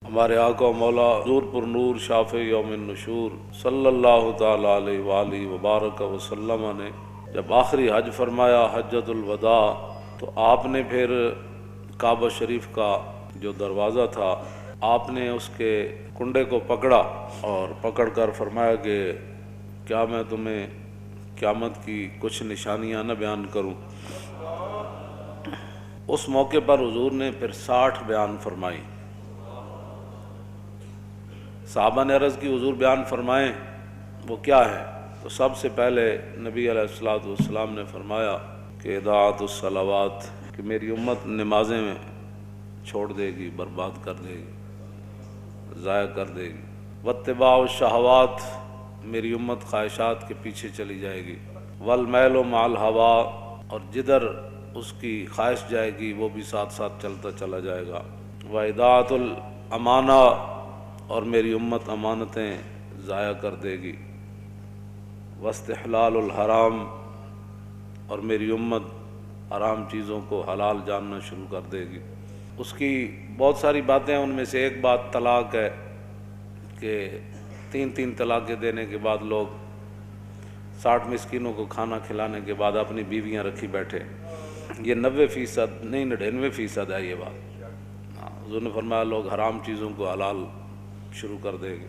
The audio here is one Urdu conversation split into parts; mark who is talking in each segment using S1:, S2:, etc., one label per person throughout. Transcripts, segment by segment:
S1: ہمارے آقا و مولا حضور پر نور شافع یوم النشور صلی اللہ تعالی علیہ وآلہ وبارک وسلم نے جب آخری حج فرمایا حجۃ الوداع، تو آپ نے پھر کعبہ شریف کا جو دروازہ تھا آپ نے اس کے کنڈے کو پکڑا اور پکڑ کر فرمایا کہ کیا میں تمہیں قیامت کی کچھ نشانیاں نہ بیان کروں۔ اس موقع پر حضور نے پھر 60 بیان فرمائی۔ صحابہ نے عرض کی حضور بیان فرمائیں وہ کیا ہے؟ تو سب سے پہلے نبی علیہ الصلوۃ والسلام نے فرمایا کہ اضاعت الصلوات، کہ میری امت نمازیں چھوڑ دے گی، برباد کر دے گی، ضائع کر دے گی۔ واتباع الشہوات، میری امت خواہشات کے پیچھے چلی جائے گی۔ والمیل مع الہوا، اور جدھر اس کی خواہش جائے گی وہ بھی ساتھ ساتھ چلتا چلا جائے گا۔ واضاعت الامانہ، اور میری امت امانتیں ضائع کر دے گی۔ واستحلال الحرام، اور میری امت حرام چیزوں کو حلال جاننا شروع کر دے گی۔ اس کی بہت ساری باتیں ہیں، ان میں سے ایک بات طلاق ہے کہ 3 طلاقیں دینے کے بعد لوگ 60 مسکینوں کو کھانا کھلانے کے بعد اپنی بیویاں رکھی بیٹھے۔ یہ 90% نہیں 99% ہے یہ بات۔ حضور نے فرمایا لوگ حرام چیزوں کو حلال شروع کر دیں گے۔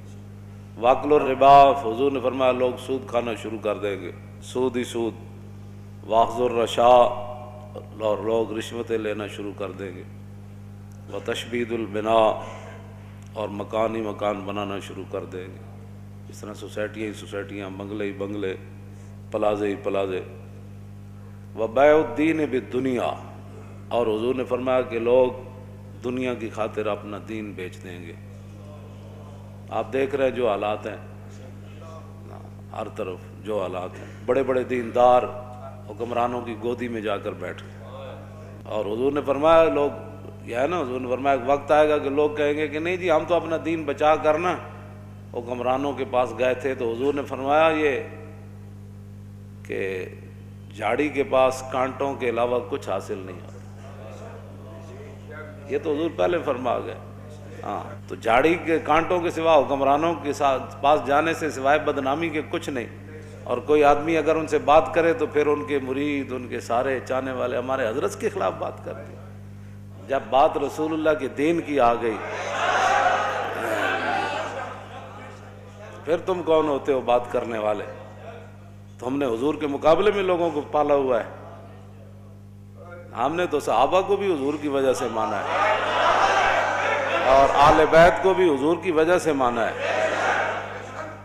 S1: واکل الربا، حضور نے فرمایا لوگ سود کھانا شروع کر دیں گے، سود ہی سود۔ واخذ الرشا، اور لوگ رشوتیں لینا شروع کر دیں گے۔ وتشبید البناء، اور مکان ہی مکان بنانا شروع کر دیں گے۔ اس طرح سوسائٹیاں ہی سوسائٹیاں، بنگلے ہی بنگلے، پلازے ہی پلازے۔ وبیع الدین بالدنیا، اور حضور نے فرمایا کہ لوگ دنیا کی خاطر اپنا دین بیچ دیں گے۔ آپ دیکھ رہے ہیں جو حالات ہیں، ہر طرف جو حالات ہیں، بڑے بڑے دیندار حکمرانوں کی گودی میں جا کر بیٹھے۔ اور حضور نے فرمایا لوگ، یہ ہے نا، حضور نے فرمایا ایک وقت آئے گا کہ لوگ کہیں گے کہ نہیں جی ہم تو اپنا دین بچا کر نا حکمرانوں کے پاس گئے تھے۔ تو حضور نے فرمایا یہ کہ جھاڑی کے پاس کانٹوں کے علاوہ کچھ حاصل نہیں ہوتا۔ یہ تو حضور پہلے فرما گئے۔ ہاں، تو جھاڑی کے کانٹوں کے سوا حکمرانوں کے پاس جانے سے سوائے بدنامی کے کچھ نہیں۔ اور کوئی آدمی اگر ان سے بات کرے تو پھر ان کے مرید، ان کے سارے چاہنے والے ہمارے حضرت کے خلاف بات کرتے ہیں۔ جب بات رسول اللہ کے دین کی آ گئی پھر تم کون ہوتے ہو بات کرنے والے؟ تو ہم نے حضور کے مقابلے میں لوگوں کو پالا ہوا ہے۔ ہم نے تو صحابہ کو بھی حضور کی وجہ سے مانا ہے، اور آل بیت کو بھی حضور کی وجہ سے مانا ہے،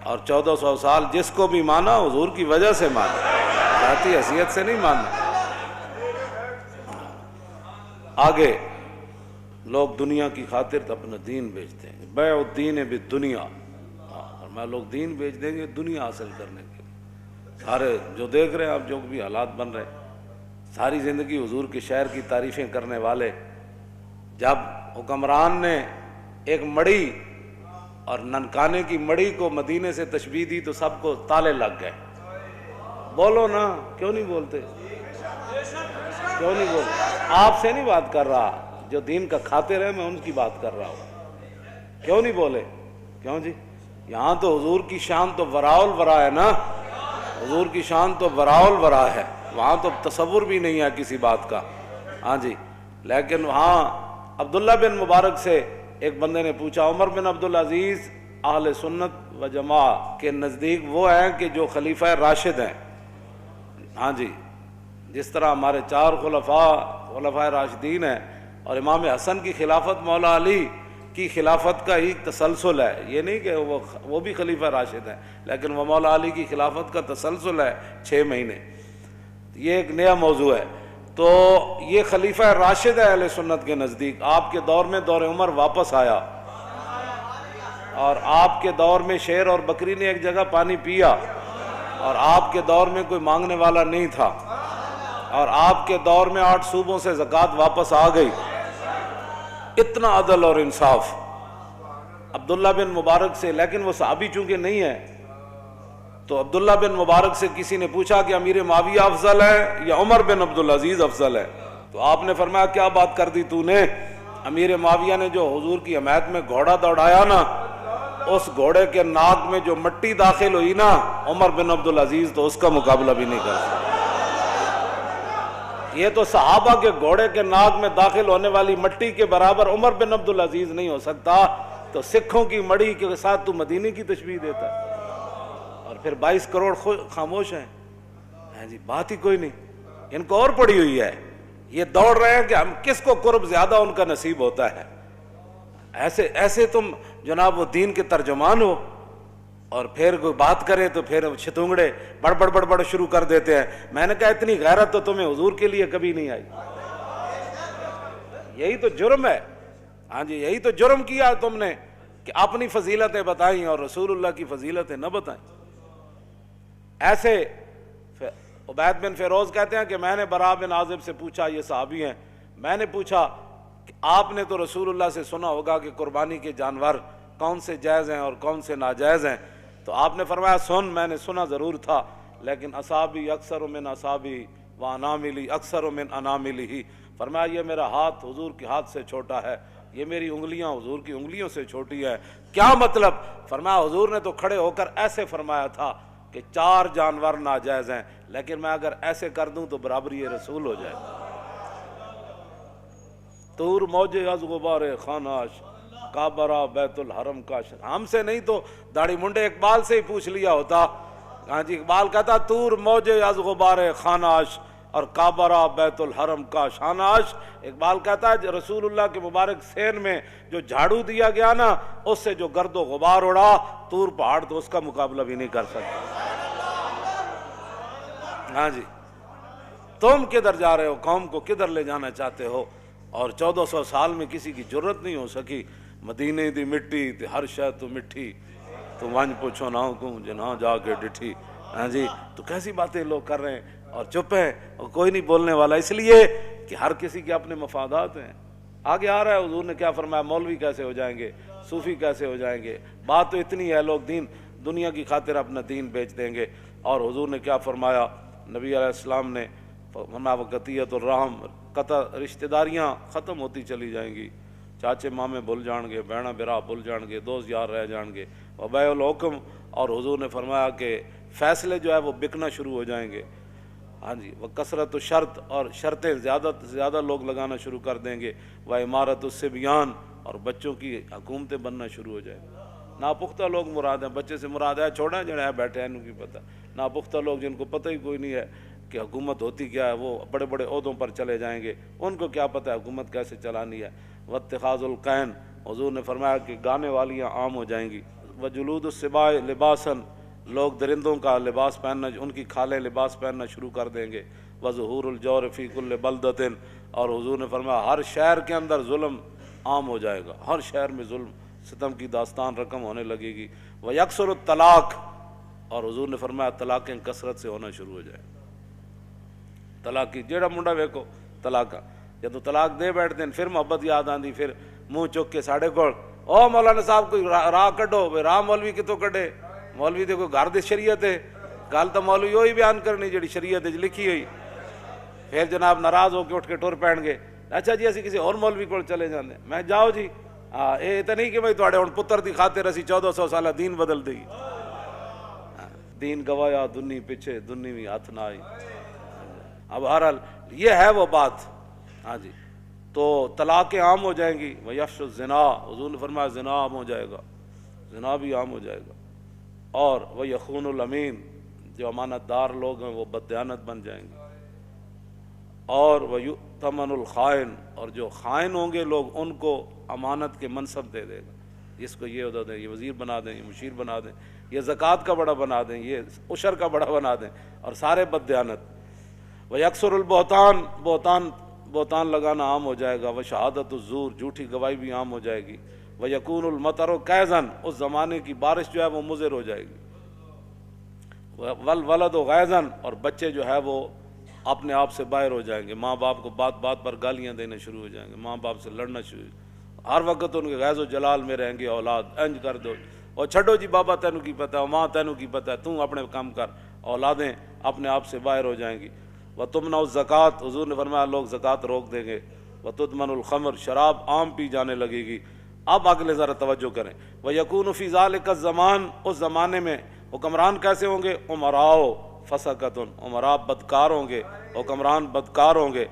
S1: اور 1400 سال جس کو بھی مانا حضور کی وجہ سے مانا، ذاتی حیثیت سے نہیں ماننا۔ آگے لوگ دنیا کی خاطر اپنا دین بیچتے ہیں، بیع الدین بالدنیا، اور میں لوگ دین بیچ دیں گے دنیا حاصل کرنے کے لیے۔ سارے جو دیکھ رہے ہیں آپ، جو بھی حالات بن رہے ہیں، ساری زندگی حضور کے شہر کی تعریفیں کرنے والے، جب حکمران نے ایک مڑی اور ننکانے کی مڑی کو مدینے سے تشبیہ دی تو سب کو تالے لگ گئے۔ بولو نا، کیوں نہیں بولتے؟ کیوں نہیں بولتے؟ آپ سے نہیں بات کر رہا، جو دین کا خاطر ہے میں ان کی بات کر رہا ہوں۔ کیوں نہیں بولے؟ کیوں جی؟ یہاں تو حضور کی شان تو وراء الورا ہے نا، حضور کی شان تو وراء الورا ہے، وہاں تو تصور بھی نہیں ہے کسی بات کا۔ ہاں جی، لیکن وہاں عبداللہ بن مبارک سے ایک بندے نے پوچھا، عمر بن عبدالعزیز اہل سنت و جماعت کے نزدیک وہ ہیں کہ جو خلیفہ راشد ہیں۔ ہاں جی، جس طرح ہمارے 4 خلفاء راشدین ہیں، اور امام حسن کی خلافت مولا علی کی خلافت کا ہی تسلسل ہے، یہ نہیں کہ وہ بھی خلیفہ راشد ہیں، لیکن وہ مولا علی کی خلافت کا تسلسل ہے 6 مہینے۔ یہ ایک نیا موضوع ہے۔ تو یہ خلیفہ راشد ہے اہل سنت کے نزدیک۔ آپ کے دور میں دور عمر واپس آیا، اور آپ کے دور میں شیر اور بکری نے ایک جگہ پانی پیا، اور آپ کے دور میں کوئی مانگنے والا نہیں تھا، اور آپ کے دور میں 8 صوبوں سے زکوٰۃ واپس آ گئی۔ اتنا عدل اور انصاف عبداللہ بن مبارک سے، لیکن وہ صحابی چونکہ نہیں ہے تو عبداللہ بن مبارک سے کسی نے پوچھا کہ امیر معاویہ افضل ہے یا عمر بن عبدالعزیز افضل ہے؟ تو آپ نے فرمایا کیا بات کر دی تو نے؟ امیر معاویہ نے جو حضور کی حمایت میں گھوڑا دوڑایا نا، اس گھوڑے کے ناک میں جو مٹی داخل ہوئی نا، عمر بن عبدالعزیز تو اس کا مقابلہ بھی نہیں کر سکتا۔ یہ تو صحابہ کے گھوڑے کے ناک میں داخل ہونے والی مٹی کے برابر عمر بن عبدالعزیز نہیں ہو سکتا، تو سکھوں کی مڑی کے ساتھ تو مدینے کی تشبیہ دیتا ہے، اور پھر 22 کروڑ خاموش ہیں جی، بات ہی کوئی نہیں، ان کو اور پڑی ہوئی ہے، یہ دوڑ رہے ہیں کہ ہم کس کو قرب زیادہ ان کا نصیب ہوتا ہے۔ ایسے تم جناب وہ دین کے ترجمان ہو، اور پھر کوئی بات کرے تو پھر چھتونگڑے بڑ شروع کر دیتے ہیں۔ میں نے کہا اتنی غیرت تو تمہیں حضور کے لیے کبھی نہیں آئی، یہی تو جرم ہے، ہاں جی یہی تو جرم کیا تم نے کہ اپنی فضیلتیں بتائیں اور رسول اللہ کی فضیلتیں نہ بتائیں۔ ایسے عبید بن فیروز کہتے ہیں کہ میں نے براء بن عازب سے پوچھا، یہ صحابی ہیں، میں نے پوچھا کہ آپ نے تو رسول اللہ سے سنا ہوگا کہ قربانی کے جانور کون سے جائز ہیں اور کون سے ناجائز ہیں، تو آپ نے فرمایا میں نے سنا ضرور تھا، لیکن اصابی اکثر من اصابی و اناملی اکثر من اناملی، فرمایا یہ میرا ہاتھ حضور کے ہاتھ سے چھوٹا ہے، یہ میری انگلیاں حضور کی انگلیوں سے چھوٹی ہے۔ کیا مطلب؟ فرمایا حضور نے تو کھڑے ہو کر ایسے فرمایا تھا کہ 4 جانور ناجائز ہیں، لیکن میں اگر ایسے کر دوں تو برابری رسول ہو جائے گا۔ طور موجے از غبار خاناش، کعبہ بیت الحرم کاش۔ ہم سے نہیں تو داڑھی منڈے اقبال سے ہی پوچھ لیا ہوتا، ہاں جی اقبال کہتا طور موجے از غبار خاناش اور کعبہ بیت الحرم کا شاناش۔ اقبال کہتا ہے رسول اللہ کے مبارک سین میں جو جھاڑو دیا گیا نا، اس سے جو گرد و غبار اڑا، طور پہاڑ تو اس کا مقابلہ بھی نہیں کر سکتا۔ ہاں جی تم کدھر جا رہے ہو، قوم کو کدھر لے جانا چاہتے ہو؟ اور 1400 سال میں کسی کی جرت نہیں ہو سکی، مدینے دی مٹی تے ہر شے تو مٹھی، تو ونج پوچھو نہ کو جنہاں جا کے ڈٹھی۔ ہاں جی تو کیسی باتیں لوگ کر رہے ہیں اور چپ ہیں اور کوئی نہیں بولنے والا، اس لیے کہ ہر کسی کے اپنے مفادات ہیں۔ آگے آ رہا ہے حضور نے کیا فرمایا، مولوی کیسے ہو جائیں گے، صوفی کیسے ہو جائیں گے، بات تو اتنی ہے، لوگ دنیا کی خاطر اپنا دین بیچ دیں گے۔ اور حضور نے کیا فرمایا، نبی علیہ السلام نے فرمایا وقتیت الرحم، قطع رشتہ داریاں ختم ہوتی چلی جائیں گی، چاچے مامے بھول جان گے، بہنا برا بھول جان گے، دوست یار رہ جان گے، وبیع الحکم، اور حضور نے فرمایا کہ فیصلے جو ہے وہ بکنا شروع ہو جائیں گے۔ ہاں جی وہ کثرت و شرط، اور شرطیں زیادہ سے زیادہ لوگ لگانا شروع کر دیں گے، وہ عمارت الصبیان، اور بچوں کی حکومتیں بننا شروع ہو جائیں گی۔ ناپختہ لوگ مراد ہیں، بچے سے مراد ہے چھوڑیں جڑے ہیں بیٹھے ہیں ان کی پتہ، ناپختہ لوگ جن کو پتہ ہی کوئی نہیں ہے کہ حکومت ہوتی کیا ہے، وہ بڑے بڑے عہدوں پر چلے جائیں گے، ان کو کیا پتہ ہے حکومت کیسے چلانی ہے۔ واتخاذ القین، حضور نے فرمایا کہ گانے والیاں عام ہو جائیں گی۔ وجلود السباع لباسا، لوگ درندوں کا لباس پہننا، ان کی کھالیں لباس پہننا شروع کر دیں گے۔ وظہور الجور فی کل بلدۃ، اور حضور نے فرمایا ہر شہر کے اندر ظلم عام ہو جائے گا، ہر شہر میں ظلم ستم کی داستان رقم ہونے لگے گی۔ ویکثر الطلاق، اور حضور نے فرمایا طلاقیں کثرت سے ہونا شروع ہو جائیں، طلاق کی جیڑا منڈا ویکو طلاق، جب تو طلاق دے بیٹھتے ہیں پھر محبت یاد آندی، پھر منہ چک کے ساڑے کول او مولانا صاحب کوئی راہ کڈو، راہ مولوی کتوں کڈے، مولوی دے کوئی گھر دی شریعت ہے، گل تو مولوی وہی بیان کرنی جڑی شریعت وچ لکھی ہوئی، پھر جناب ناراض ہو کے اٹھ کے ٹر پین گے، اچھا جی اسی کسی اور مولوی کول چلے جاندے، میں جاؤ جی، ہاں یہ تو نہیں کہ بھائی تواڈے ہن پتر دی خاطر اسی 1400 سالہ دین بدل دئی، دین گوایا دنی پیچھے دنی بھی ہاتھ نہ آئی۔ اب بہرحال یہ ہے وہ بات، ہاں جی تو طلاقیں عام ہو جائیں گی۔ ویفش الزنا، حضور نے فرمایا زنا عام ہو جائے گا، زنا بھی عام ہو جائے گا۔ اور وہ یخون الامین، جو امانت دار لوگ ہیں وہ بددیانت بن جائیں گے۔ اور وہ یؤتمن الخائن، اور جو خائن ہوں گے لوگ ان کو امانت کے منصب دے دے گا، اس کو یہ عہدہ دیں، یہ وزیر بنا دیں، یہ مشیر بنا دیں، یہ زکوٰۃ کا بڑا بنا دیں، یہ عشر کا بڑا بنا دیں، اور سارے بددیانت۔ ویکثر البہتان، بہتان لگانا عام ہو جائے گا۔ وشہادت الزور، جھوٹی گواہی بھی عام ہو جائے گی۔ ویکون المطر کیزن، اس زمانے کی بارش جو ہے وہ مضر ہو جائے گی۔ والولد غیظن، اور بچے جو ہے وہ اپنے آپ سے باہر ہو جائیں گے، ماں باپ کو بات بات پر گالیاں دینے شروع ہو جائیں گے، ماں باپ سے لڑنا شروع، ہر وقت ان کے غیظ و جلال میں رہیں گے، اولاد انج کر دو، اور چھڈو جی بابا تینوں کی پتہ ہے، ماں تینوں کی پتہ ہے، تم اپنے کام کر، اولادیں اپنے آپ سے باہر ہو جائیں گی۔ وَتُمْنَعُ الزَّکَاۃ، حضور نے فرمایا لوگ زکوٰۃ روک دیں گے۔ وتدمن الخمر، شراب عام پی جانے لگے گی۔ اب اگلے ذرا توجہ کریں، وَيَكُونُ فِي ذَلِكَ الزَّمَانِ، اس زمانے میں حکمران کیسے ہوں گے؟ عمراء فسقۃ، عمراء بدکار ہوں گے، حکمران بدکار ہوں گے،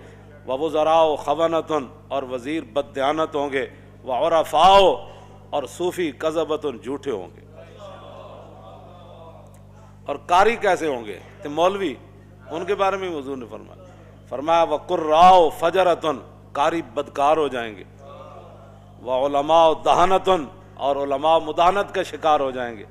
S1: ووزراء خونۃ، اور وزیر بددیانت ہوں گے، وعرفاء، اور صوفی کذبۃ، جھوٹے ہوں گے۔ اور قاری کیسے ہوں گے؟ تو مولوی، ان کے بارے میں حضور نے فرمایا وقراء فجرۃ، قاری بدکار ہو جائیں گے، وعلماء دہنۃ، اور علماء مداحنت کا شکار ہو جائیں گے۔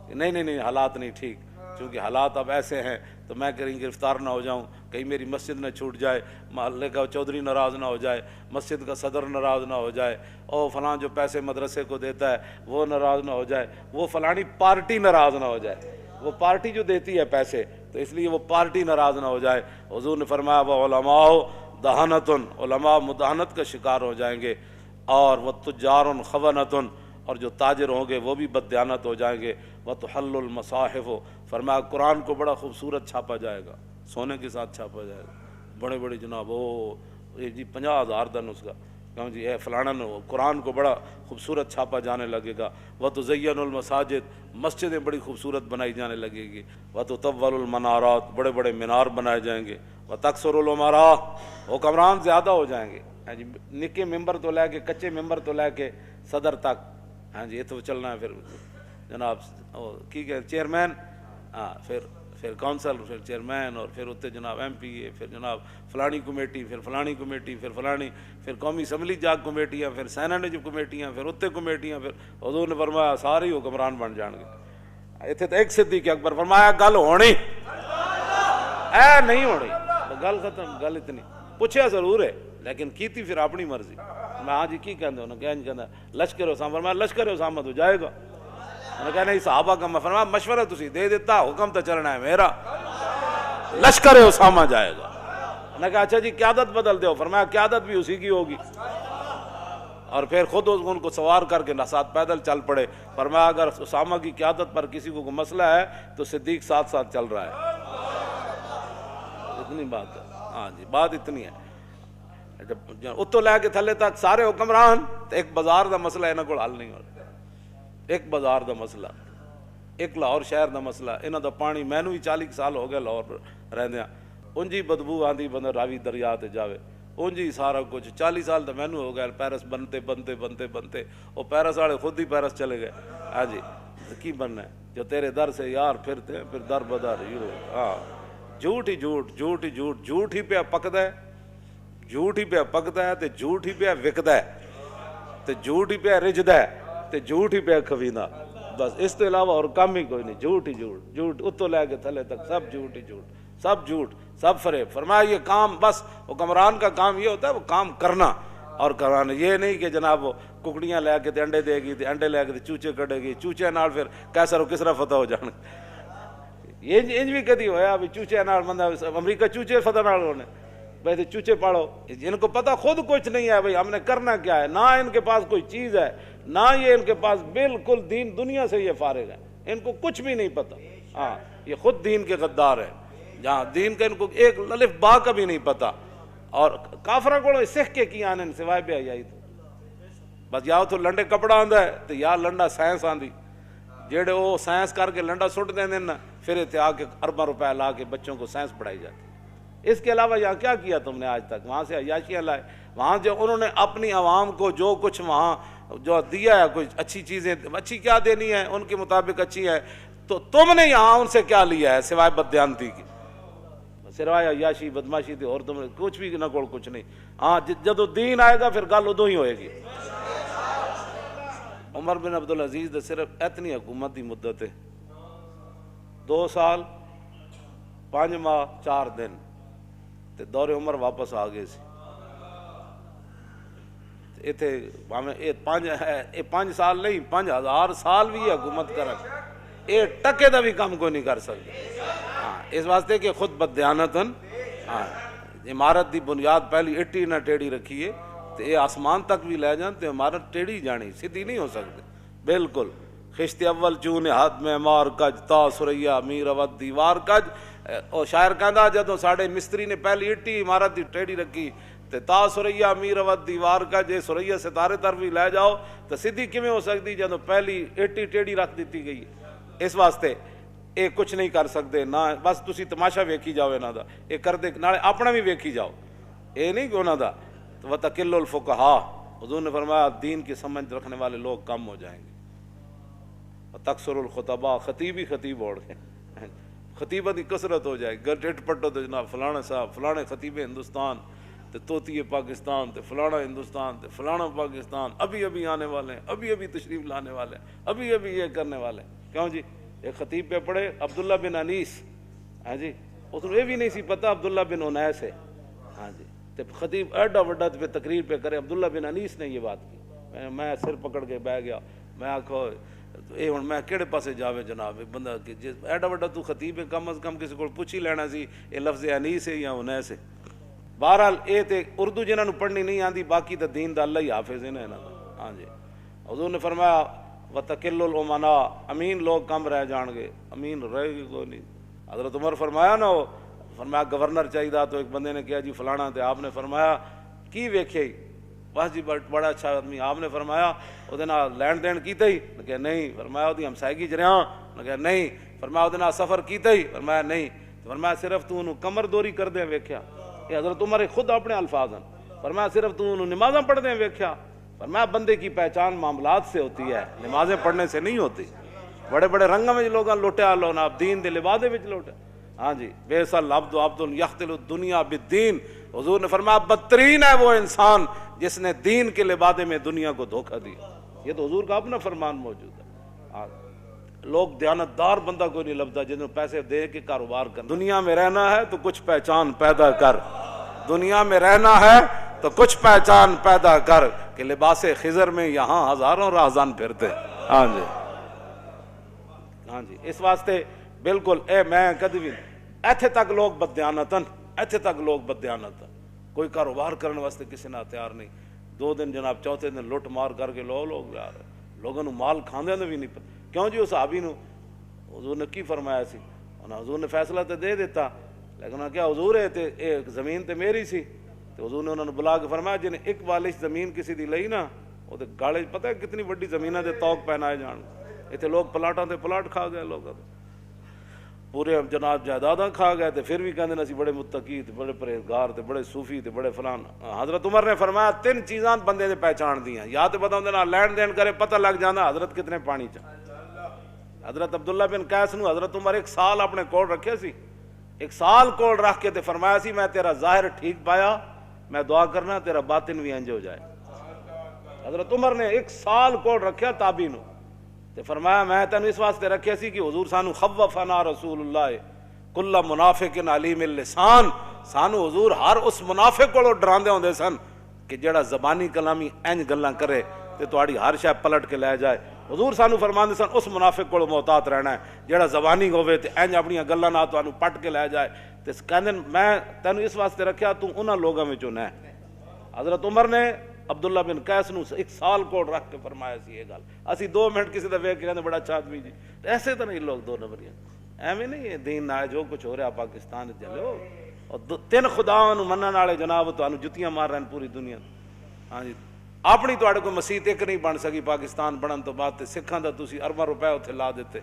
S1: نہیں حالات نہیں ٹھیک، چونکہ حالات اب ایسے ہیں تو میں کہیں گرفتار نہ ہو جاؤں، کہیں میری مسجد نہ چھوٹ جائے، محلے کا چودھری ناراض نہ ہو جائے، مسجد کا صدر ناراض نہ ہو جائے، اور فلاں جو پیسے مدرسے کو دیتا ہے وہ ناراض نہ ہو جائے، وہ فلانی پارٹی ناراض نہ ہو جائے، وہ پارٹی جو دیتی ہے پیسے تو اس لیے وہ پارٹی ناراض نہ ہو جائے۔ حضور نے فرمایا وہ علماء دہنۃ، علماء مداحنت کا شکار ہو جائیں گے، اور وہ تجار خونۃ، اور جو تاجر ہوں گے وہ بھی بددیانت ہو جائیں گے، وتحل المصاحف، فرمایا قرآن کو بڑا خوبصورت چھاپا جائے گا، سونے کے ساتھ چھاپا جائے گا، بڑے بڑے جناب جی 50,000 دن اس کا، کہوں جی اے فلانا قرآن کو بڑا خوبصورت چھاپا جانے لگے گا، وتزین المساجد، مسجدیں بڑی خوبصورت بنائی جانے لگے گی، وتطول المنارات، بڑے بڑے مینار بنائے جائیں گے، وتکثر الامراء، حکمران زیادہ ہو جائیں گے، ہاں جی نکے ممبر تو لے کے کچے ممبر تو لے کے صدر تک، ہاں جی یہ تو چلنا ہے، پھر جناب کی کہ چیئرمین، ہاں پھر کونسل، پھر چیئرمین، اور پھر اتنے جناب ایم پی اے، پھر جناب فلانی کمیٹی، پھر فلانی کمیٹی، پھر فلانی، پھر قومی اسمبلی جاگ کمیٹیاں، پھر سینٹ کمیٹیاں، پھر اتنے کمیٹیاں، پھر حضور نے فرمایا سارے ہی حکمران بن جان گے۔ اتنے تو ایک صدیق اکبر فرمایا گل ہونی اے نہیں ہونی، گل ختم، گل اتنی پوچھا ضرور ہے لیکن کیتی پھر اپنی مرضی۔ میں ہاں جی کی کہندے انہوں نے کہنا لشکر اسامہ، فرمایا لشکر اسامہ تو جائے گا، انہوں نے کہا نہیں صحابہ کا، میں فرمایا مشورہ تسی دے دیتا، حکم تو چلنا ہے میرا، لشکر اسامہ جائے گا۔ انہوں نے کہا اچھا جی قیادت بدل دو، فرمایا قیادت بھی اسی کی ہوگی، اور پھر خود ان کو سوار کر کے ساتھ پیدل چل پڑے، فرمایا اگر اسامہ کی قیادت پر کسی کو مسئلہ ہے تو صدیق ساتھ ساتھ چل رہا ہے۔ اتنی بات ہے، ہاں جی بات اتنی ہے۔ اتو لے کے تھلے تک سارے حکمران، تو ایک بازار دا مسئلہ انہاں کول حل نہیں ہوتا، ایک بازار دا مسئلہ، ایک لاہور شہر دا مسئلہ، انہاں دا پانی مینوں ہی 40 سال ہو گئے لاہور رہندیاں، انجی بدبو آندی بندہ راوی دریا تے جاوے، انجی سارا کچھ 40 سال تو مینوں ہو گئے پیرس بنتے وہ پیرس والے خود ہی پیرس چلے گئے، ہاں جی کی بننا ہے جو تیرے در سے یار پھرتے ہیں پھر در بدر، ہاں جھوٹ ہی جھوٹ، جھوٹ ہی جھوٹ، جھوٹ ہی پہ پکدا ہے، جھوٹ ہی پہ پکدا ہے تے جھوٹ ہی پہ وکدا ہے تے جھوٹ ہی پہ رجدا ہے تے جھوٹ ہی پہ کھویندا، بس اس کے علاوہ اور کم ہی کوئی نہیں، جھوٹ ہی جھوٹ، جھوٹ اتوں لے کے تھلے تک سب جھوٹ ہی جھوٹ، سب جھوٹ، سب فریب۔ فرمایا یہ کام بس حکمران کا کام یہ ہوتا ہے وہ کام کرنا اور کرانا، یہ نہیں کہ جناب وہ ککڑیاں لے کے تے انڈے دے گی تے انڈے لے کے تے چوچے کڈے گی، چوچے نال پھر کیسر و کسرا فتح ہو جان، یہ انج بھی کدی ہویا بھی چوچے نال بندہ امریکہ چوچے فتح نال ہونے، بھائی چوچے پاڑو، ان کو پتہ خود کچھ نہیں ہے بھائی ہم نے کرنا کیا ہے، نہ ان کے پاس کوئی چیز ہے، نہ یہ ان کے پاس بالکل دین دنیا سے یہ فارغ ہے، ان کو کچھ بھی نہیں پتہ، ہاں یہ خود دین کے غدار ہیں، جہاں دین کا ان کو ایک الف با کا بھی نہیں پتہ، اور کافرہ کو سکھ کے کی آنے سوائے بھی آئی تو بس یا تو لنڈے کپڑا آندا ہے تو یا لنڈا سائنس آندی، جیڑے وہ سائنس کر کے لنڈا سٹ دیں نا پھر اتنے آ کے ارباں روپے لا کے بچوں کو سائنس پڑھائی جاتی۔ اس کے علاوہ یہاں کیا کیا تم نے آج تک؟ وہاں سے عیاشیاں لائے، وہاں جو انہوں نے اپنی عوام کو جو کچھ وہاں جو دیا ہے، کچھ اچھی چیزیں، اچھی کیا دینی ہے ان کے مطابق اچھی ہے، تو تم نے یہاں ان سے کیا لیا ہے سوائے بددیانتی کی، سوائے عیاشی بدماشی تھی، اور تم نے کچھ بھی نہ کوڑ کچھ نہیں۔ ہاں جدو دین آئے گا پھر گل ادو ہی ہوئے گی۔ عمر بن عبدالعزیز دے صرف اتنی حکومت دی مدت ہے 2 سال 5 ماہ 4 دن تے دور عمر واپس آ گئے سی، اتنے یہ 5 سال نہیں 5000 سال بھی حکومت کرن یہ ٹکے دا بھی کام کوئی نہیں کر سکتے، ہاں اس واسطے کہ خود بددیانتن، ہاں عمارت دی بنیاد پہلی اٹی نہ ٹیڑھی رکھیے تو یہ آسمان تک بھی لے جان تو عمارت ٹیڑھی جانی، سیدھی نہیں ہو سکتی بالکل۔ خشت اول چون ہاتھ میں مار کج تا سریا میر اود دیوار کج، اور شاعر کہندا جدوں ساڈے مستری نے پہلی اٹی عمارت دی ٹیڑھی رکھی تے تا سریا میر ود دیوار کا جے سریا ستارے طرف بھی لے جاؤ تو سیدھی کیویں ہو سکتی جدوں پہلی ایٹی ٹیڑھی رکھ دیتی گئی ہے۔ اس واسطے یہ کچھ نہیں کر سکتے نہ، بس تسی تماشا ویکھی جاؤ انہاں دا، یہ کر دے نالے اپنا بھی ویکھی جاؤ، یہ نہیں کہ انہاں دا وَتَقِلُّ الْفُقَہَا، حضور نے فرمایا دین کی سمجھ رکھنے والے لوگ کم ہو جائیں گے، وَتَكْثُرُ الْخُطَبَاء، خطیب ہی خطیب اوڑ گئے، خطیبہ دی کثرت ہو جائے گی، ڈٹ پٹو تو جناب فلانا صاحب فلانے خطیب ہندوستان تے طوطی پاکستان تے فلانا ہندوستان تے فلانا پاکستان ابھی ابھی آنے والے ہیں، ابھی ابھی تشریف لانے والے ہیں، ابھی ابھی یہ کرنے والے ہیں۔ کیوں جی؟ ایک خطیب پہ پڑھے عبداللہ بن انیس، ہاں جی، اس کو یہ بھی نہیں سی پتا عبداللہ بن انیس ہے، ہاں جی، تے خطیب ایڈا وڈا پہ تقریر پہ کرے عبداللہ بن انیس نے یہ بات کی، میں سر پکڑ کے بہ گیا، میں آکھو اے ہن میں کہڑے پاسے جاوے جناب، بندہ کہ ایڈا وڈا تو خطیب ہے، کم از کم کسی کو پوچھ ہی لینا سی یہ لفظ انیس ہے یا انیس ہے۔ بہرحال اے تے اردو جنہاں نوں پڑھنی نہیں آندی، باقی تے دین دا اللہ ہی حافظ ہے نا انہاں دا، ہاں جی۔ حضور نے فرمایا وَتَقِلُّ الْأُمَنَاء، امین لوگ کم رہ جان گے، امین رہے گی کوئی نہیں۔ حضرت عمر فرمایا نا، فرمایا گورنر چاہیے، تو ایک بندے نے کہا جی فلانا، تے آپ نے فرمایا کی ویکھے؟ بس جی بڑا اچھا آدمی، آپ نے فرمایا وہ لین دین کیتا ہی؟ نے کہا نہیں۔ فرمایا وہ ہمسائیگی جریاں؟ نے کہا نہیں۔ فرمایا وہ سفر کیتا ہی؟ فرمایا نہیں۔ فرمایا صرف تو انہوں کمر دوری کر دیں ویکھیا؟ یہ حضرت عمر خود اپنے الفاظ ہیں۔ فرمایا صرف تو انہوں نمازاں پڑھ دیں ویکھیا؟ فرمایا بندے کی پہچان معاملات سے ہوتی ہے، نمازیں پڑھنے سے نہیں ہوتی۔ بڑے بڑے رنگوں میں لوگاں لوٹیا لو نا، دین دے لبادے وچ لوٹیا، ہاں جی۔ بئس العبد عبد یختل الدنیا بالدین، حضور نے فرمایا بدترین ہے وہ انسان جس نے دین کے لبادے میں دنیا کو دھوکہ دیا۔ یہ تو حضور کا اپنا فرمان موجود ہے۔ لوگ دیانتدار بندہ کوئی نہیں لبدا جنہوں پیسے دے کے کاروبار کر۔ دنیا میں رہنا ہے تو کچھ پہچان پیدا کر، دنیا میں رہنا ہے تو کچھ پہچان پیدا کر، کہ لباس خضر میں یہاں ہزاروں راہزان پھرتے، ہاں جی، ہاں جی۔ اس واسطے بالکل اے میں کدی بھی ایتھے تک لوگ بددیانتن، ایتھے تک لوگ بددیانتن، کوئی کاروبار کرنے واسطے کسی نہ تیار نہیں۔ 2 دن جناب چوتھے دن لٹ مار کر کے لوگ جا رہے، لوگوں نے مال کھاندے بھی نہیں پتا۔ کیوں جی؟ اس صحابی نو حضور نے کی فرمایا سی؟ حضور نے فیصلہ تو دے دیتا، لیکن انہوں نے کیا حضور ہے تے ایک زمین تے میری سی، تو حضور نے انہوں نے بلا کے فرمایا جن ایک بالش زمین کسی دی لئی نا، وہ تے گاڑے پتہ ہے کتنی بڑی زمینہ دے توق پہنائے جان، ایتھے لوگ پلاٹاں تے پلاٹ کھا گئے، لوگ پورے جناب جائیداداں کھا گئے، تے پھر بھی کہندے نا سی بڑے متقی تے بڑے پرہیزگار تے بڑے صوفی تے بڑے فلان۔ حضرت عمر نے فرمایا 3 چیزاں بندے نے پہچان دیاں، یا تے بندہ اندے نال لین دین کرے پتہ لگ جانا حضرت کتنے پانی چ۔ حضرت عبداللہ بن قیس نو حضرت عمر 1 سال اپنے کول رکھے سی، 1 سال کول رکھ کے تے فرمایا سی میں تیرا ظاہر ٹھیک پایا، میں دعا کرنا تیرا باطن بھی انج ہو جائے۔ حضرت عمر نے 1 سال کول رکھیا تابعی نو، تے فرمایا میں تینوں اس واسطے رکھیا سی کہ حضور سانو خوفنا رسول اللہ کل منافق علیم اللسان، سانو حضور ہر اس منافق کو ڈراندے ہوندے سن کہ جڑا زبانی کلامی انج گلاں کرے تے تہاڈی ہر شے پلٹ کے لے جائے۔ حضور سانو فرماندے سن اس منافق کو محتاط رہنا ہے جڑا زبانی ہوے تے انج اپنی گلاں نال تانوں پٹ کے لے جائے، تے کہندے میں تینوں اس واسطے رکھیا تو انہاں لوگاں وچوں نہ۔ حضرت عمر نے عبداللہ بن قیس نو 1 سال کول رکھ کے فرمایا سی یہ گل۔ اسی 2 منٹ کسی دا ویکھ کے کہندے بڑا اچھا آدمی جی، ایسے تو نہیں لوگ 2 نمبریاں، ایویں نہیں ہے دین نہ جو کچھ ہو رہا پاکستان چلو، اور 3 خداواں نو منن والے جناب تانوں جتیاں مار رہے پوری دنیا، ہاں جی۔ اپنی تواڈے کوئی مسجد ایک نہیں بن سکی پاکستان بنن تو بعد، تے سکھاں دا تسی ارباں روپے اتھے لا دیتے،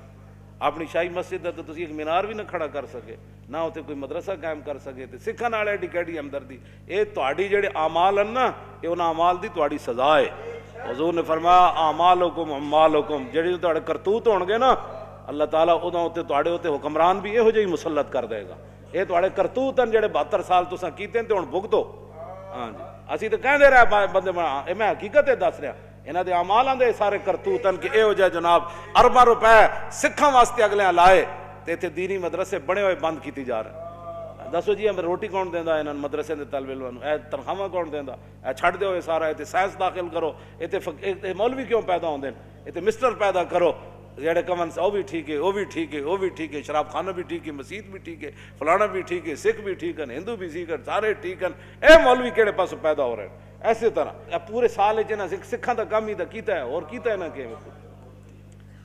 S1: اپنی شاہی مسجد دا تو تسی ایک مینار بھی نہ کھڑا کر سکے، نہ اتنے کوئی مدرسہ قائم کر سکے، تے سکھاں نال ایڈی کیڑی ہمدردی۔ یہ تہاڈی جڑے اعمال ہیں نا، یہ انہاں اعمال دی تہاڈی سزا ہے۔ حضور نے فرمایا اعمالکم اعمالکم، جڑے تہاڈے کرتوت ہون گے نا اللہ تعالیٰ اُداں تے تہاڈے تے حکمران بھی یہو جہی مسلط کر دے گا۔ یہ تہاڈے کرتوت ہیں جڑے 72 سال تساں کیتے تے ہن بھگتو، ہاں جی۔ اسی تو کہندے رہے بندے بنا، میں حقیقت دس رہا، انہاں دے اعمالاں دے سارے کرتوت ہیں کہ یہو جہے جناب ارباں روپے سکھاں واسطے اگلے لائے تے اتنے دینی مدرسے بنے ہوئے بند کیتی جا رہے ہیں۔ دسو جی ہمیں روٹی کون دیندا انہاں مدرسے دے طالب علماں، اے تنخواہ کون دیندا؟ اے چھڈ دیو یہ سارا، اتنے سائنس داخل کرو، اتنے مولوی کیوں پیدا ہوندے ہیں، اتنے مسٹر پیدا کرو جڑے کمن سے وہ بھی ٹھیک ہے، وہ بھی ٹھیک ہے، وہ بھی ٹھیک ہے، شراب خانہ بھی ٹھیک ہے، مسجد بھی ٹھیک ہے، فلانا بھی ٹھیک ہے، سکھ بھی ٹھیک ہیں، ہندو بھی ٹھیک ہیں، سارے ٹھیک ہیں۔ اے مولوی کہڑے پاس پیدا ہو رہے ہیں؟ ایسے طرح پورے سال سکھاں دا کام ہی دا کیتا ہے، اور کیتا ہے نہ کہ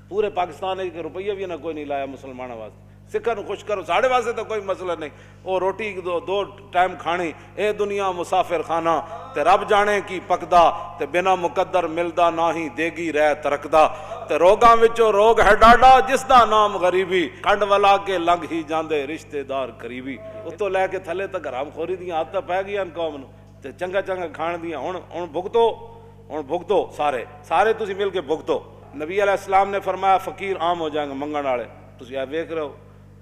S1: پورے پاکستان ایک روپیہ بھی نہ کوئی نہیں لایا مسلمانوں واسطے، سکھاں نوں خوش کرو، ساڑے واسطے تو کوئی مسئلہ نہیں، وہ روٹی دو ٹائم کھانی، اے دنیا مسافر خانہ، تے رب جانے کی پکدا، تے بنا مقدر ملدا نہ ہی دیگی رہ ترکدا، تے روگاں وچوں روگ ہے ڈاڈا جس دا نام غریبی، کنڈ ولا کے لنگ ہی جاندے رشتے دار قریبی۔ اتوں لے کے تھلے تک حرام خوری دیاں عادتاں پی گئیاں قوم نوں، تے چنگا چنگا کھان دیاں، ہن بھگتو سارے تسی مل کے بھگتو۔ نبی علیہ السلام نے فرمایا فقیر عام ہو جائیں گے، منگن والے تسی اے ویکھ رہے ہو،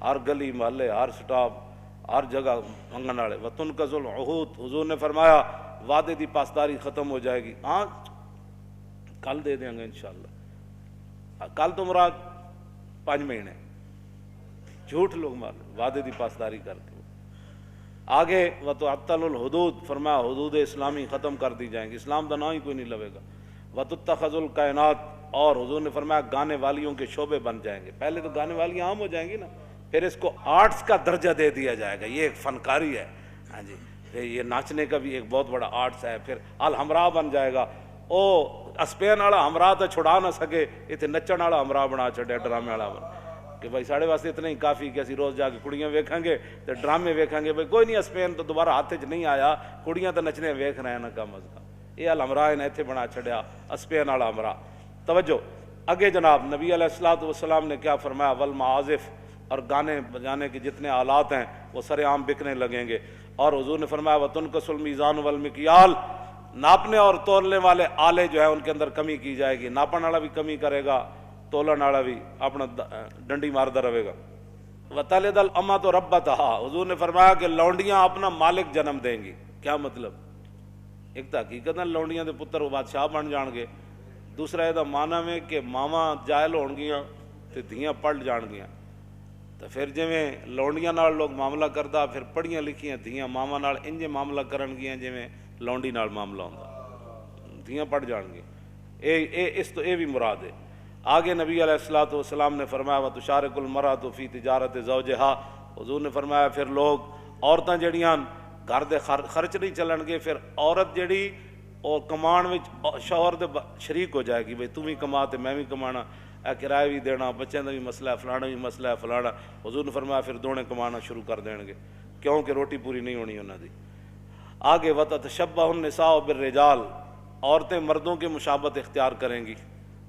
S1: ہر گلی محلے ہر سٹاپ ہر جگہ منگن والے۔ وتنقض العہود، حضور نے فرمایا وعدے دی پاسداری ختم ہو جائے گی، ہاں کل دے دیں گے انشاءاللہ، کل تو مراد 5 مہینے، جھوٹ لوگ مار وعدے دی پاسداری کر کے۔ آگے وتعطل الحدود، فرمایا حدود اسلامی ختم کر دی جائیں گی، اسلام دا نام ہی کوئی نہیں لوے گا۔ وتتخذ الکائنات، اور حضور نے فرمایا گانے والیوں کے شعبے بن جائیں گے، پہلے تو گانے والیاں عام ہو جائیں گی نا، پھر اس کو آرٹس کا درجہ دے دیا جائے گا، یہ ایک فنکاری ہے، ہاں جی، یہ ناچنے کا بھی ایک بہت بڑا آرٹس ہے۔ پھر الحمراء بن جائے گا، او اسپین والا ہمراہ تو چھڑا نہ سکے، اتنے نچن والا ہمراہ بنا چھڑیا، ڈرامے والا بنا کہ بھائی ساڑے واسطے اتنا ہی کافی کہ اسی روز جا کے کڑیاں ویکھیں گے تو ڈرامے ویکھیں گے، بھائی کوئی نہیں اسپین تو دوبارہ ہاتھ چ نہیں آیا، کڑیاں تو نچنے ویکھ رہے ہیں نا کم از کم، یہ الحمراہ نے اتنے بنا چھڑیا اسپین والا ہمراہ۔ توجہ اگے جناب نبی علیہ الصلوۃ والسلام نے کیا فرمایا، والمعازف، اور گانے بجانے کے جتنے آلات ہیں وہ سر عام بکنے لگیں گے، اور حضور نے فرمایا وتنقص المیزان والمکیال، ناپنے اور تولنے والے آلے جو ہیں ان کے اندر کمی کی جائے گی، ناپن والا بھی کمی کرے گا، تولن والا بھی اپنا ڈنڈی مارتا رہے گا۔ وتلد الامۃ ربتہا، حضور نے فرمایا کہ لونڈیاں اپنا مالک جنم دیں گی۔ کیا مطلب؟ ایک تو حقیقت لونڈیاں دے پتر وہ بادشاہ بن جان گے، دوسرا یہ مانا میں کہ ماواں جائل ہون گیاں تے دھیاں پڑھ جان گیاں، تو پھر جویں لونڈیاں نال لوگ معاملہ کردا، پھر پڑھیاں لکھیاں دھیاں ماواں نال انجے معاملہ کرن گیاں جویں لونڈی نال معاملہ ہوندا، دھیاں پڑھ جان گے، اس تو یہ بھی مراد ہے۔ آگے نبی علیہ الصلوۃ والسلام نے فرمایا وتشارک المرأۃ فی تجارت زوجہا، حضور نے فرمایا پھر لوگ عورتاں جڑیاں گھر دے خرچ نہیں چلن گے، پھر عورت جڑی اور کمان وچ شوہر دے شریک ہو جائے گی، بھئی تم بھی کما تے میں بھی کمانا، اے کرایہ بھی دینا، بچوں کا بھی مسئلہ ہے، فلانا بھی مسئلہ ہے فلانا، حضور نے فرمایا پھر دونے کمانا شروع کر دیں گے، کیونکہ روٹی پوری نہیں ہونی انہاں دی۔ آگے وتتشبہ النساء بالرجال، عورتیں مردوں کی مشابہت اختیار کریں گی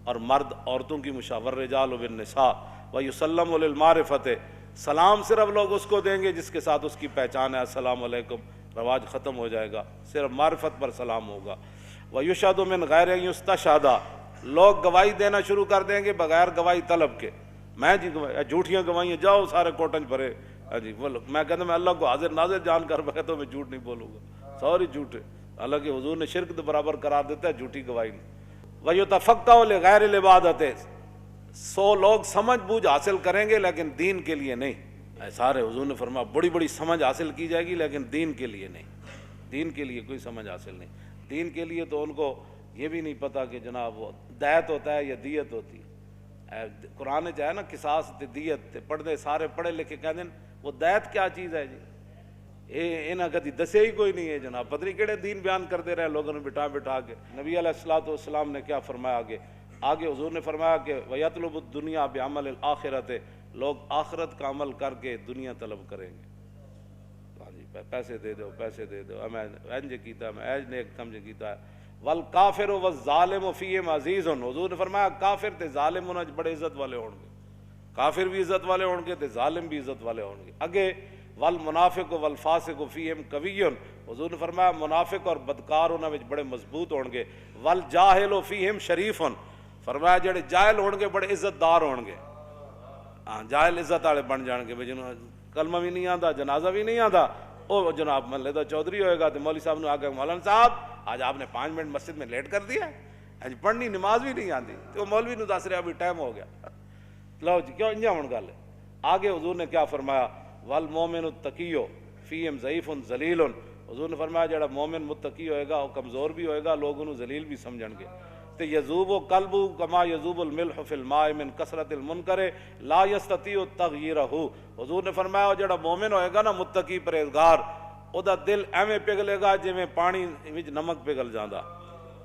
S1: اور مرد عورتوں کی مشابہت، والرجال بالنساء ویسلم للمعرفۃ، سلام صرف لوگ اس کو دیں گے جس کے ساتھ اس کی پہچان ہے، السلام علیکم رواج ختم ہو جائے گا، صرف معرفت پر سلام ہوگا۔ وَيُشْهَدُ مِنْ غَيْرِ أَنْ يُسْتَشْهَدَ، لوگ گواہی دینا شروع کر دیں گے بغیر گواہی طلب کے، میں جی جھوٹیاں گواہیاں جاؤ سارے کوٹنج بھرے، جی میں کہتا میں اللہ کو حاضر ناظر جان کر بیٹھا تو میں جھوٹ نہیں بولوں گا، سوری جھوٹ ہے، حالانکہ حضور نے شرک کے برابر قرار دیتا ہے جھوٹی گواہی نہیں۔ وَيُتَفَقَّهُ لِغَيْرِ الْعِبَادَةِ، 100 لوگ سمجھ بوجھ حاصل کریں گے لیکن دین کے لیے نہیں، سارے حضور نے فرمایا بڑی بڑی سمجھ حاصل کی جائے گی لیکن دین کے لیے نہیں، دین کے لیے کوئی سمجھ حاصل نہیں، دین کے لیے تو ان کو یہ بھی نہیں پتا کہ جناب وہ دیت ہوتا ہے یا دیت ہوتی ہے، قرآن جو ہے نا قصاص تے دیت تے پڑھتے سارے پڑھے لکھے کہہ دیں وہ دیت کیا چیز ہے جی، انہاں کدی دسے ہی کوئی نہیں ہے جناب، پتہ نہیں کہڑے دین بیان کرتے رہے لوگوں نے بٹھا بٹھا کے۔ نبی علیہ الصلوۃ والسلام نے کیا فرمایا آگے حضور نے فرمایا کہ وَيَطْلُبُ الدُّنْيَا بِعَمَلِ الْآخِرَةِ، لوگ آخرت کا عمل کر کے دنیا طلب کریں گے، ہاں جی پیسے دے دو پیسے دے دو، میں انج کیتا میں ایج نیک کم کیتا ہے۔ وَالْكَافِرُ وَالظَّالِمُ فِيهِمْ عَزِيزٌ، حضور نے فرمایا کافر تے ظالم انہاں بڑے عزت والے ہون گے، کافر بھی عزت والے ہون گے تے ظالم بھی عزت والے ہون گے۔ اگے والمنافق والفاسق فیہم قوی، حضور نے فرمایا منافق اور بدکار انہاں وچ بڑے مضبوط ہون گے۔ والجاہل فیہم شریف، فرمایا جڑے جاہل ہون گے بڑے عزت دار ہون گے، ہاں جاہل عزت والے بن جان گے، جنہوں کلمہ بھی نہیں آتا جنازہ بھی نہیں آتا، وہ جناب محلے دا چودھری ہوئے گا تو مولوی صاحب نے آ کے مولانا صاحب آج آپ نے 5 منٹ مسجد میں لیٹ کر دیا ہے، پڑھنی نماز بھی نہیں آتی، تو مولوی نے دس رہا ابھی ٹائم ہو گیا، لو جی کیوں انجا ہون گل ہے۔ آگے حضور نے کیا فرمایا والمومن التقی فیہم ضعیف ذلیل، حضور نے فرمایا جڑا مومن متقی ہوئے گا وہ کمزور بھی ہوئے گا، لوگ انہوں ذلیل بھی سمجھن گے۔ تے یذوب قلبہ کما یذوب الملح فی الماء من کثرت المنکر لا یستطیع تغییرہ، حضور نے فرمایا جڑا مومن ہوئے گا نا متقی پرہیزگار، او دا دل ایویں پگھلے گا جویں پانی وچ نمک پگھل جاندا،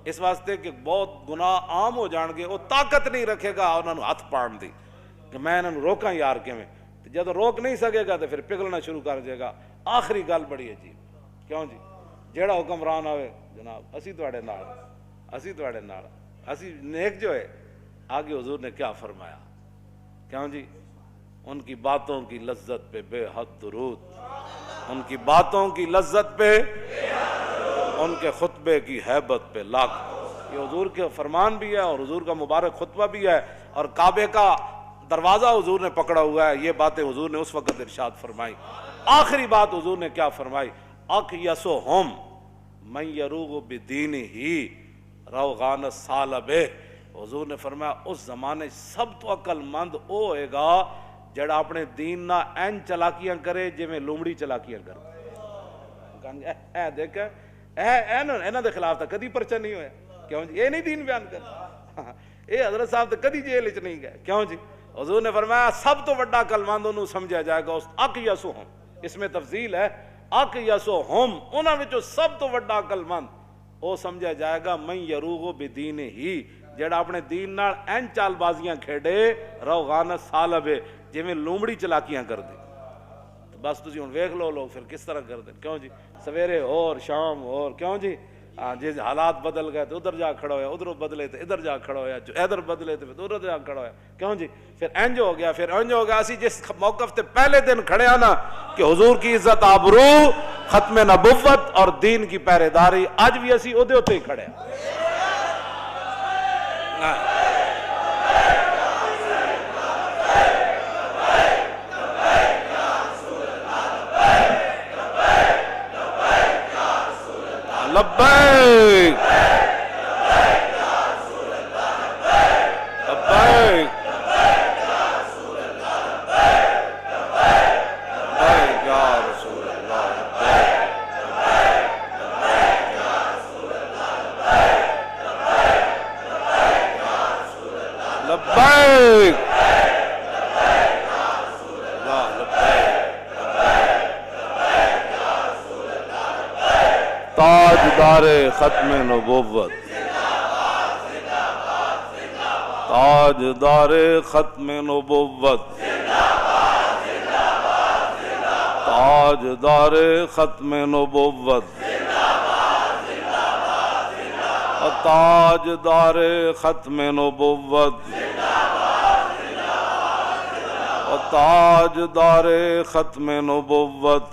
S1: اس واسطے کہ بہت گناہ عام ہو جان گے، وہ طاقت نہیں رکھے گا انہاں نوں ہاتھ پاڑن دی کہ میں انہاں نوں روکاں یار کیویں، جب روک نہیں سکے گا تو پھر پگھلنا شروع کر دے گا. آخری گل بڑی عجیب, کیوں جی جیڑا حکمران آوے جناب اسی تواڈے نال, اسی تواڈے نال, اسی نیک جو ہے. آگے حضور نے کیا فرمایا, کیوں جی ان کی باتوں کی لذت پہ بے حد درود, ان کی باتوں کی لذت پہ, ان کے خطبے کی ہیبت پہ لاکھ. یہ حضور کے فرمان بھی ہے اور حضور کا مبارک خطبہ بھی ہے, اور کعبے کا دروازہ حضور نے پکڑا ہوا ہے. یہ باتیں حضور نے اس وقت ارشاد فرمائی. آخری بات حضور نے کیا فرمائی, اقیسہم من یروغ بدینہ روغان الثعلب. حضور نے فرمایا اس زمانے سب تو عقل مند او ہوئے گا جڑا اپنے دین نہ این چلاکیاں کرے جویں لومڑی چلاکیاں کرے. اے دیکھ انہاں دے خلاف تو کدی پرچہ نہیں ہویا, کیوں جی یہ نہیں دین بیان کر, اے حضرت صاحب تو کدی جیل وچ نہیں گئے, کیوں جی. حضور نے فرمایا سب تو بڑا عقل مند انہوں سمجھا جائے گا اس اقیسہم, اس میں تفضیل ہے, اقیسہم انہاں وچوں سب تو بڑا عقل مند او سمجھا جائے گا من یروغ بدینہ, جڑا اپنے دین نال این چال بازیاں کھیڑے روغان الثعلب جویں لومڑی چلاکیاں کر دے. بس تسی ہن ویکھ لو لوگ پھر کس طرح کر دیں, کیوں جی سویرے اور شام اور, کیوں جی جی حالات بدل گئے تو ادھر جا کھڑا ہویا, ادھر بدلے تو ادھر جا کھڑا ہویا, جو ادھر بدلے تو ادھر جا کھڑا ہویا, کیوں جی پھر انج ہو گیا, پھر انج ہو گیا. اسی جس موقف تے پہلے دن کھڑے ہیں نا کہ حضور کی عزت آبرو, ختم نبوت اور دین کی پہرے داری, اج بھی اسی اودے اوتے ہی کھڑے ہیں. لبیک لبیک تاجدار ختم نبوت, تاجدار ختم نبوت, تاجدار ختم نبوت, تاجدار ختم نبوت, تاجدار ختم نبوت,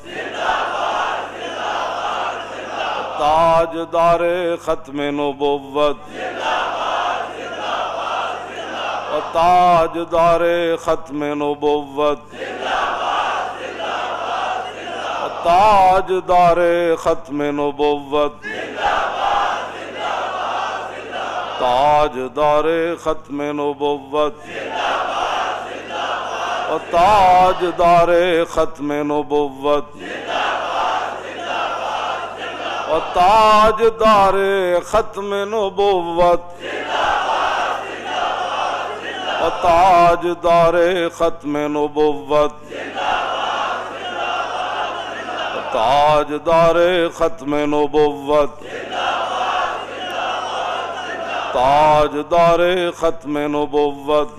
S1: تاجدار ختم نبوت, تاجدار ختم نبوت, تاجدار ختم نبوت, تاجدار ختم نبوت, تاجدار ختم نبوت, تاجدار ختم نبوت, تاجدار ختم نبوت, تاجدار ختم نبوت, تاجدار ختم نبوت,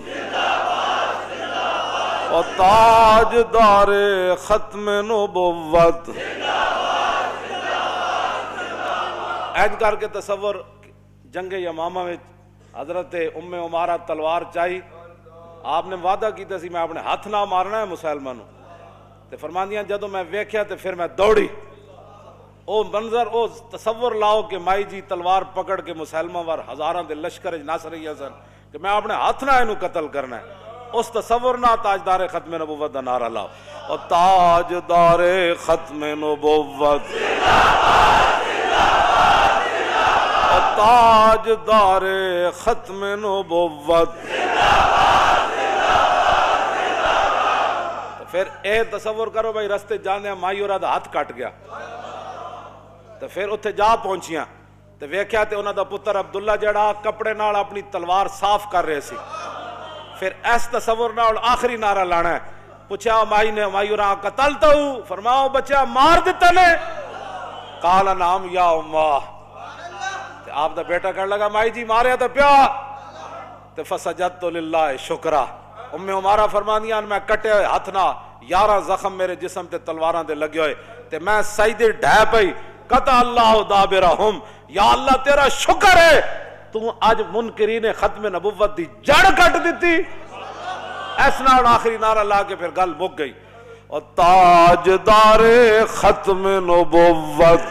S1: تاجدار ختم نبوت. این کر کے تصور جنگ یمامہ میں حضرت ام عمارہ تلوار چاہی, آپ نے وعدہ کیتا سی میں اپنے ہاتھ نہ مارنا ہے مسلمانوں, تے فرماندیاں جدوں میں ویکھیا تے پھر میں دوڑی. او منظر او تصور لاؤ کہ مائی جی تلوار پکڑ کے مسلمہ وار ہزاراں دے لشکر نس رہی سن کہ میں اپنے ہاتھ نہ اینو قتل کرنا ہے. اس تصور نہ تاجدار ختم نبوت دا نعرہ لاؤ, اور تاجدار ختم نبوت, تاجدار ختم نبوت. پھر اے تصور کرو بھائی رستے جانے مائی اور ہاتھ کٹ گیا, تو پھر اتھے جا پہنچیاں تو ویکھیا تے انہاں دا پتر عبداللہ جڑا کپڑے نال اپنی تلوار صاف کر رہے سی. پھر اس تصور نال آخری نعرہ لانا ہے. پوچھا مائی نے, مائی اور قتلتا ہوں, فرماؤ بچہ مار دیتا نے, قال نعم یا امہ. آپ دا بیٹا کہنے لگا مائی جی ماریا تو پیا, تو فسجدت للہ شکرہ, ام عمارہ فرمانیاں میں کٹے ہوئے ہاتھ نہ 11 زخم میرے جسم تے تلواراں دے لگے ہوئے تے میں سجدے ڈھے پئی قطع اللہ دابرہم، یا اللہ تیرا شکر ہے تو اج منکرین ختم نبوت دی جڑ کٹ دیتی. اس نال آخری نعرہ لا کے پھر گل مک گئی. اور تاجدار ختم نبوت